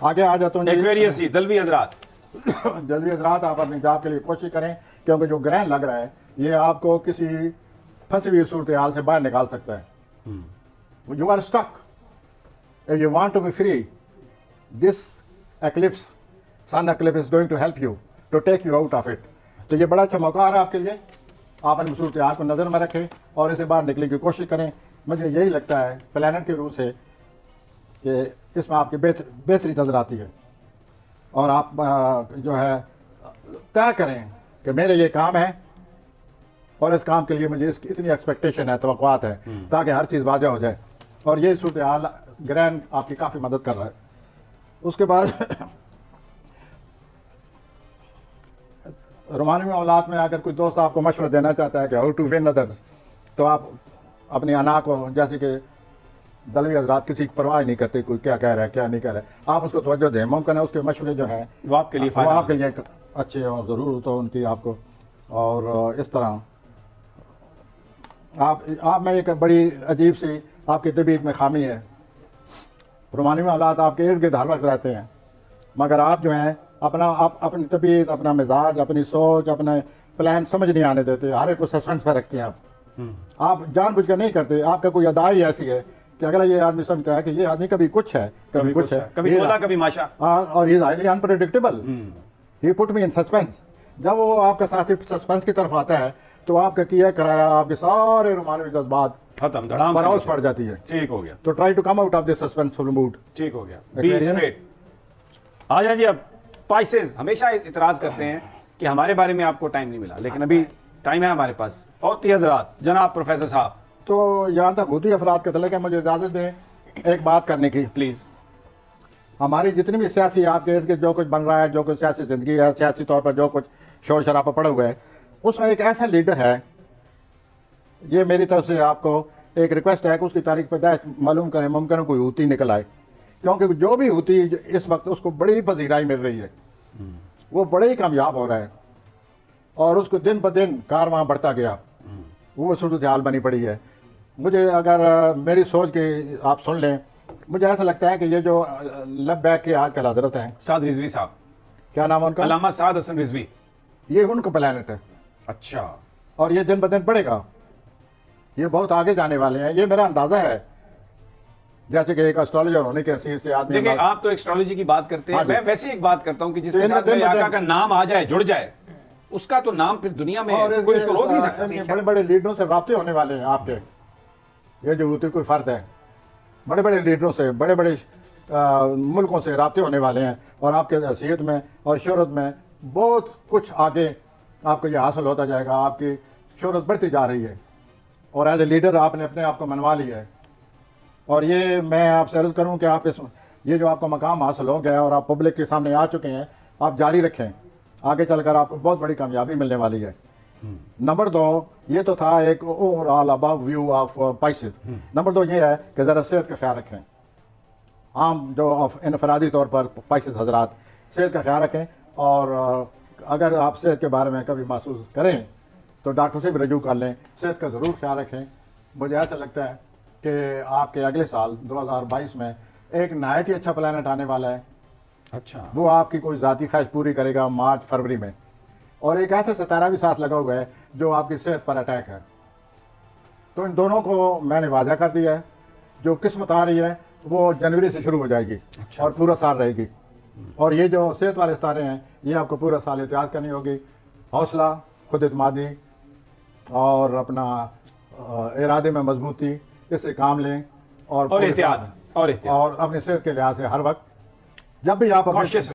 آگے آ جاتا ہوں ایکویریس جی، دلوی حضرات، جلدی حضرات آپ اپنی جاب کے لیے کوشش کریں، کیونکہ جو گرہن لگ رہا ہے یہ آپ کو کسی پھنسی ہوئی صورتحال سے باہر نکال سکتا ہے. You are stuck. If you want to be free, this eclipse, sun eclipse is going to help you to take you out of it. تو یہ بڑا اچھا موقع آ رہا ہے آپ کے لیے. آپ اپنی صورتحال کو نظر میں رکھیں اور اسے باہر نکلنے کی کوشش کریں. مجھے یہی لگتا ہے پلانٹ کے روح سے کہ اس میں آپ کی بہتری نظر آتی ہے، اور آپ جو ہے طے کریں کہ میرے یہ کام ہے اور اس کام کے لیے مجھے اس کی اتنی ایکسپیکٹیشن ہے، توقعات ہے، تاکہ ہر چیز واضح ہو جائے. اور یہ صورتحال گرہن آپ کی کافی مدد کر رہا ہے. اس کے بعد رومانی معاملات میں اگر کوئی دوست آپ کو مشورہ دینا چاہتا ہے کہ ہاؤ ٹو ون ادرس، تو آپ اپنی انا کو، جیسے کہ دلوی حضرات کسی کی پرواہ نہیں کرتے کوئی کیا کہہ رہا ہے کیا نہیں کہہ رہا ہے، آپ اس کو توجہ دیں. ممکن ہے اس کے مشورے جو ہیں وہ آپ کے لیے وہ آپ کے لیے اچھے ہوں، ضرورت ہو ان کی آپ کو. اور اس طرح آپ میں ایک بڑی عجیب سی آپ کی طبیعت میں خامی ہے. رومانی معاملات آپ کے ارد گرد ہر وقت رہتے ہیں، مگر آپ جو ہیں اپنی طبیعت، اپنا مزاج، اپنی سوچ، اپنے پلان سمجھ نہیں آنے دیتے. ہر ایک کو سسپینس پہ رکھتے ہیں آپ جان بوجھ کر نہیں کرتے. آپ کا کوئی ادا ہی ایسی ہے کہ اگر یہ آدمی سمجھتا ہے کہ یہ آدمی کبھی کچھ ہے کبھی کچھ ہے، کبھی مولا کبھی ماشا، اور یہ ہائیلی انپریڈکٹیبل. ہی پٹ می ان سسپینس. جب وہ آپ کا ساتھی سسپینس کی طرف آتا ہے تو آپ کا کیا کرایا، آپ کے سارے رومانوی جذبات ختم، دھڑام براؤز پڑ جاتی ہے. ٹھیک ہو گیا. تو try to come out of this suspenseful mood. ٹھیک ہو گیا. Be street. آ جائیں جی. اب پائسز ہمیشہ اعتراض کرتے ہیں کہ ہمارے بارے میں آپ کو ٹائم نہیں ملا، لیکن ابھی ٹائم ہے ہمارے پاس. ہوتی حضرات، جناب پروفیسر صاحب. تو یہاں تک ہوتی افراد کا تعلق ہے، مجھے اجازت دیں ایک بات کرنے کی. پلیز. ہماری جتنی بھی سیاسی آپ کے ارد گرد جو کچھ بن رہا ہے، جو کچھ سیاسی زندگی ہے، سیاسی طور پر جو کچھ شور شرابہ پڑا ہوا ہے، اس میں ایک ایسا لیڈر ہے. یہ میری طرف سے آپ کو ایک ریکویسٹ ہے کہ اس کی تاریخ پیدائش معلوم کریں. ممکن ہے کوئی ہوتی نکل آئے، کیونکہ جو بھی ہوتی اس وقت اس کو بڑی پذیرائی مل رہی ہے، وہ بڑے ہی کامیاب ہو رہا ہے، اور اس کو دن بہ دن کارواں بڑھتا گیا. وہ صورتحال بنی پڑی ہے. مجھے اگر میری سوچ کے آپ سن لیں، مجھے ایسا لگتا ہے کہ یہ جو لب بیک کے آج کل حضرت ہیں، سعد رضوی صاحب، کیا نام ہے ان کا؟ علامہ سعد حسن رضوی. یہ ان کا پلانٹ ہے. اچھا. اور یہ دن بہ دن بڑھے گا. یہ بہت آگے جانے والے ہیں، یہ میرا اندازہ ہے. جیسے کہ ایک اسٹرالوجر ہونے کے حیثیت سے آدمی، دیکھیں آپ تو ایکسٹرالوجی کی بات کرتے ہیں، میں ویسے ایک بات کرتا ہوں کہ جس کے ساتھ میرے آقا کا نام آ جائے، جڑ جائے، اس کا تو نام پھر دنیا میں کوئی اس کو روک نہیں سکتا. بڑے بڑے لیڈروں سے رابطے ہونے والے ہیں آپ کے. یہ جو ہوتی کوئی فرد ہے، بڑے بڑے لیڈروں سے، بڑے بڑے ملکوں سے رابطے ہونے والے ہیں، اور آپ کے حیثیت میں اور شہرت میں بہت کچھ آگے آپ کو یہ حاصل ہوتا جائے گا. آپ کی شہرت بڑھتی جا رہی ہے، اور ایز اے لیڈر آپ نے اپنے آپ کو منوا لیا ہے. اور یہ میں آپ سے عرض کروں کہ آپ یہ جو آپ کو مقام حاصل ہو گیا اور آپ پبلک کے سامنے آ چکے ہیں، آپ جاری رکھیں. آگے چل کر آپ کو بہت بڑی کامیابی ملنے والی ہے. نمبر 2، یہ تو تھا ایک overall above view of pieces. Number 2 یہ ہے کہ ذرا صحت کا خیال رکھیں. عام جو انفرادی طور پر پائسز حضرات صحت کا خیال رکھیں، اور اگر آپ صحت کے بارے میں کبھی محسوس کریں تو ڈاکٹر سے بھی رجوع کر لیں. صحت کا ضرور خیال رکھیں. مجھے ایسا لگتا ہے کہ آپ کے اگلے سال 2022 میں ایک نہایت ہی اچھا پلانٹ آنے والا ہے. اچھا. وہ آپ کی کوئی ذاتی خواہش پوری کرے گا مارچ فروری میں. اور ایک ایسا ستارہ بھی ساتھ لگا ہوا ہے جو آپ کی صحت پر اٹیک ہے. تو ان دونوں کو میں نے واضح کر دیا ہے. جو قسمت آ رہی ہے وہ جنوری سے شروع ہو جائے گی اور پورا سال رہے گی. اور یہ جو صحت والے ستارے ہیں یہ آپ کو پورا سال احتیاط کرنی ہوگی. حوصلہ، خود اعتمادی اور اپنا ارادے میں مضبوطی، اس سے کام لیں. اور احتیاط اور اپنی صحت کے لحاظ سے ہر وقت جب بھی آپ